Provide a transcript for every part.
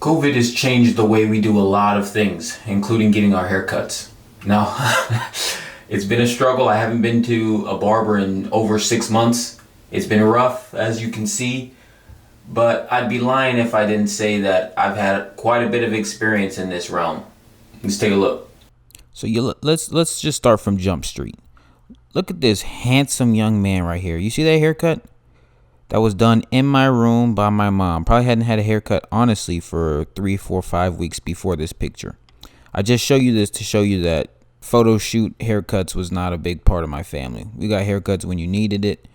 COVID has changed the way we do a lot of things, including getting our haircuts. Now, it's been a struggle. I haven't been to a barber in over 6 months. It's been rough, as you can see, but I'd be lying if I didn't say that I've had quite a bit of experience in this realm. Let's take a look. So let's just start from Jump Street. Look at this handsome young man right here. You see that haircut? That was done in my room by my mom. Probably hadn't had a haircut, honestly, for 3, 4, 5 weeks before this picture. I just show you this to show you that photo shoot haircuts was not a big part of my family. We got haircuts when you needed it,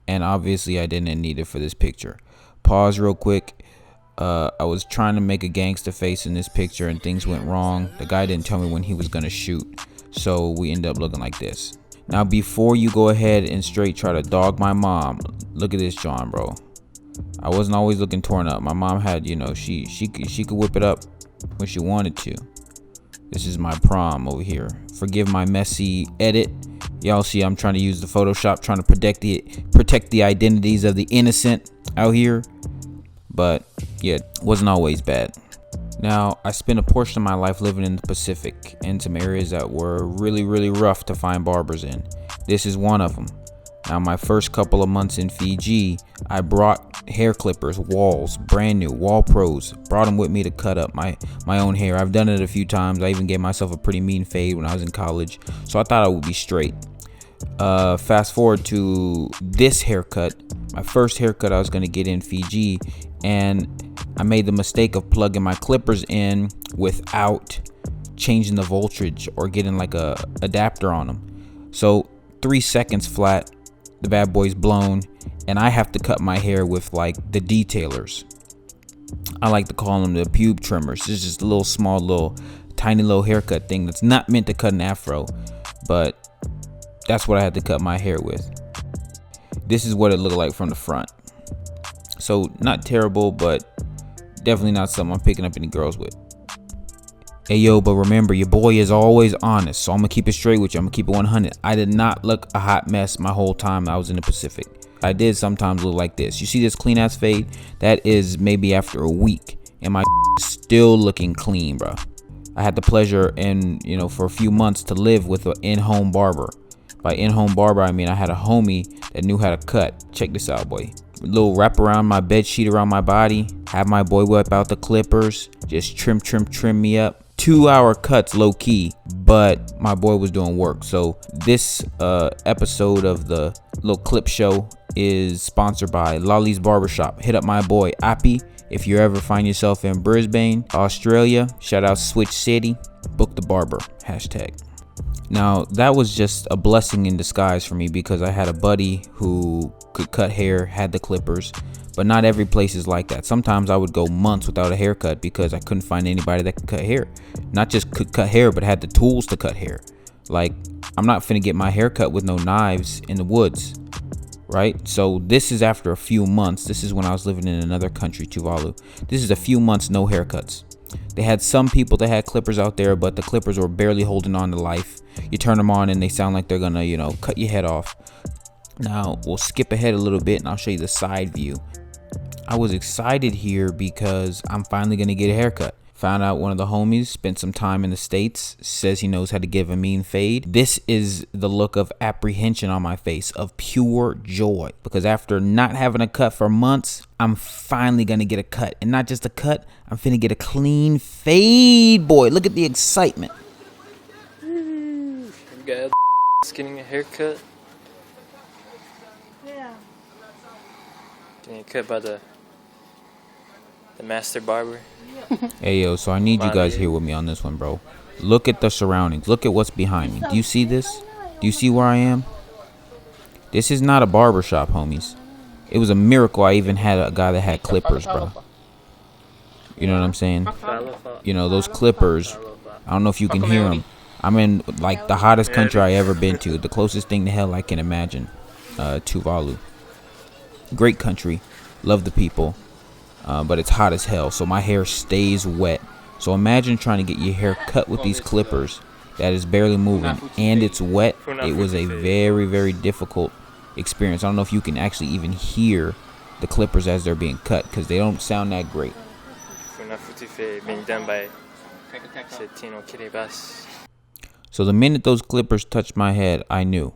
and obviously I didn't need it for this picture. Pause real quick. I was trying to make a gangster face in this picture and things went wrong. The guy didn't tell me when he was gonna shoot, so we ended up looking like this. Now, before you go ahead and straight try to dog my mom, look at this John, bro. I wasn't always looking torn up. My mom had, she could whip it up when she wanted to. This is my prom over here. Forgive my messy edit. Y'all see I'm trying to use the Photoshop, trying to protect the identities of the innocent out here. But yeah, it wasn't always bad. Now, I spent a portion of my life living in the Pacific, in some areas that were really, really rough to find barbers in. This is one of them. Now, my first couple of months in Fiji, I brought hair clippers, Walls, brand new, Wall Pros. Brought them with me to cut up my own hair. I've done it a few times. I even gave myself a pretty mean fade when I was in college, so I thought I would be straight. Fast forward to this haircut, my first haircut I was going to get in Fiji, and I made the mistake of plugging my clippers in without changing the voltage or getting like a adapter on them. So 3 seconds flat, the bad boy's blown, and I have to cut my hair with like the detailers. I like to call them the pube trimmers. It's just a little tiny little haircut thing that's not meant to cut an afro, but that's what I had to cut my hair with. This is what it looked like from the front. So not terrible, but definitely not something I'm picking up any girls with. Hey yo, but remember, your boy is always honest, so I'm gonna keep it straight with you. I'm gonna keep it 100. I did not look a hot mess my whole time I was in the Pacific. I did sometimes look like this. You see this clean ass fade? That is maybe after a week, and my still looking clean, bro. I had the pleasure and for a few months to live with an in-home barber. By in-home barber, I mean I had a homie that knew how to cut. Check this out, boy. A little wrap around my bed sheet around my body. Have my boy whip out the clippers. Just trim me up. 2-hour cuts, low key, but my boy was doing work. So this episode of the little clip show is sponsored by Lolly's Barbershop. Hit up my boy Appy if you ever find yourself in Brisbane, Australia. Shout out Switch City. Book the barber. #. Now, that was just a blessing in disguise for me because I had a buddy who could cut hair, had the clippers, but not every place is like that. Sometimes I would go months without a haircut because I couldn't find anybody that could cut hair. Not just could cut hair, but had the tools to cut hair. Like, I'm not finna get my hair cut with no knives in the woods, right? So this is after a few months. This is when I was living in another country, Tuvalu. This is a few months, no haircuts. They had some people that had clippers out there, but the clippers were barely holding on to life. You turn them on and they sound like they're gonna, cut your head off. Now, we'll skip ahead a little bit and I'll show you the side view. I was excited here because I'm finally gonna get a haircut. Found out one of the homies spent some time in the States, says he knows how to give a mean fade. This is the look of apprehension on my face, of pure joy. Because after not having a cut for months, I'm finally gonna get a cut. And not just a cut, I'm finna get a clean fade, boy. Look at the excitement. You got getting a haircut? Yeah. Getting a cut by the master barber. Hey yo, so I need you guys here with me on this one, bro. Look at the surroundings. Look at what's behind me. Do you see this? Do you see where I am? This is not a barber shop, homies. It was a miracle I even had a guy that had clippers, bro. You know what I'm saying? Those clippers, I don't know if you can hear them. I'm in like the hottest country I ever been to. The closest thing to hell I can imagine. Tuvalu. Great country. Love the people. But it's hot as hell, so my hair stays wet. So imagine trying to get your hair cut with these clippers that is barely moving and it's wet. It was a very, very difficult experience. I don't know if you can actually even hear the clippers as they're being cut because they don't sound that great. tout fait being done by Tino Kiribati. So the minute those clippers touched my head, I knew.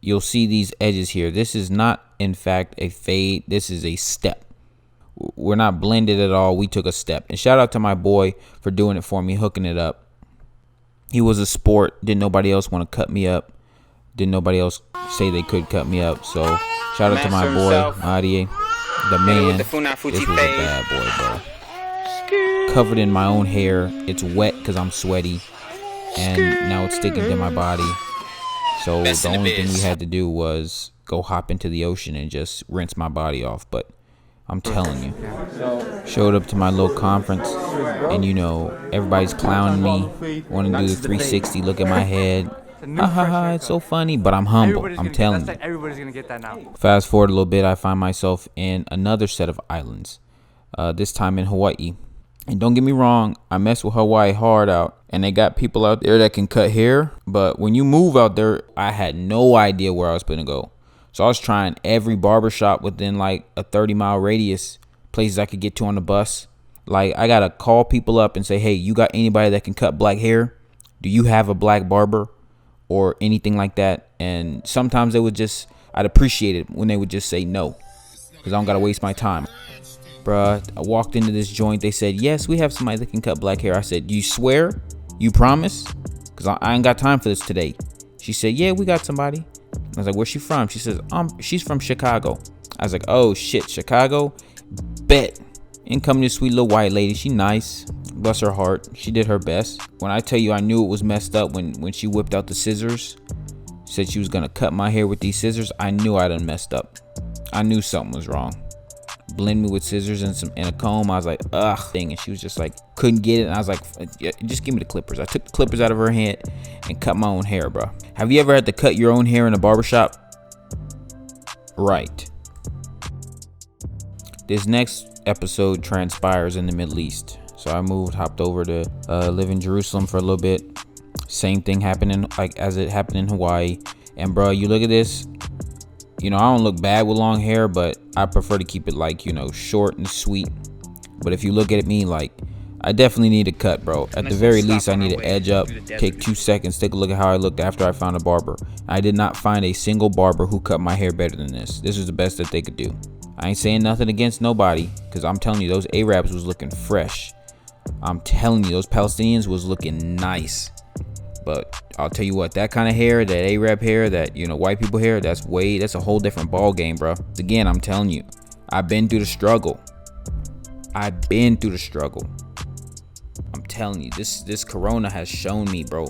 You'll see these edges here. This is not, in fact, a fade. This is a step. We're not blended at all. We took a step. And shout out to my boy for doing it for me, hooking it up. He was a sport. Didn't nobody else want to cut me up. Didn't nobody else say they could cut me up. So shout out to my boy, Adie, the man. This was a bad boy, bro. Covered in my own hair. It's wet because I'm sweaty. And now it's sticking to my body. So the only thing we had to do was go hop into the ocean and just rinse my body off. But I'm telling you, showed up to my little conference, and you know, everybody's clowning me, want to do the 360, look at my head. Ha ha ha, it's so funny, but I'm humble. I'm telling you. Everybody's gonna get that now. Fast forward a little bit, I find myself in another set of islands, this time in Hawaii. And don't get me wrong, I mess with Hawaii hard out, and they got people out there that can cut hair. But when you move out there, I had no idea where I was gonna go. So I was trying every barbershop within like a 30-mile radius, places I could get to on the bus. Like, I gotta call people up and say, hey, you got anybody that can cut black hair? Do you have a black barber or anything like that? And sometimes they would just, I'd appreciate it when they would just say no, because I don't gotta waste my time. Bruh, I walked into this joint. They said, yes, we have somebody that can cut black hair. I said, you swear? You promise? Because I ain't got time for this today. She said, yeah, we got somebody. I was like, where's she from? She says, she's from Chicago. I was like, oh shit, Chicago? Bet. In come this sweet little white lady. She nice. Bless her heart. She did her best. When I tell you I knew it was messed up when she whipped out the scissors, said she was gonna cut my hair with these scissors, I knew I done messed up. I knew something was wrong. Blend me with scissors and a comb. I was like, ugh, thing. And she was just like, couldn't get it. And I was like, yeah, just give me the clippers. I took the clippers out of her head and cut my own hair, bro. Have you ever had to cut your own hair in a barbershop? Right. This next episode transpires in the Middle East. So I hopped over to live in Jerusalem for a little bit. Same thing happening as it happened in Hawaii. And bro, you look at this. You know, I don't look bad with long hair, but I prefer to keep it like, you know, short and sweet. But if you look at me, like, I definitely need a cut, bro. At the very least, I need to edge up, take 2 seconds, take a look at how I looked after I found a barber. I did not find a single barber who cut my hair better than this. This is the best that they could do. I ain't saying nothing against nobody, because I'm telling you, those Arabs was looking fresh. I'm telling you, those Palestinians was looking nice. But I'll tell you what, that kind of hair, that Arab hair, that, you know, white people hair, that's a whole different ball game, bro. Again, I'm telling you, I've been through the struggle. I'm telling you, this corona has shown me, bro.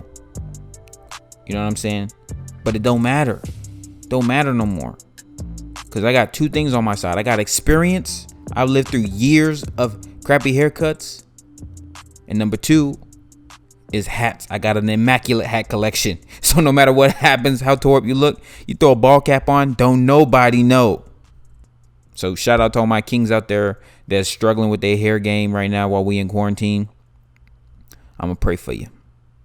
You know what I'm saying? But it don't matter. Don't matter no more. Because I got 2 things on my side. I got experience. I've lived through years of crappy haircuts. And number 2 is hats. I got an immaculate hat collection. So no matter what happens, how tore up you look, you throw a ball cap on, don't nobody know. So shout out to all my kings out there that's struggling with their hair game right now while we in quarantine. I'm gonna pray for you.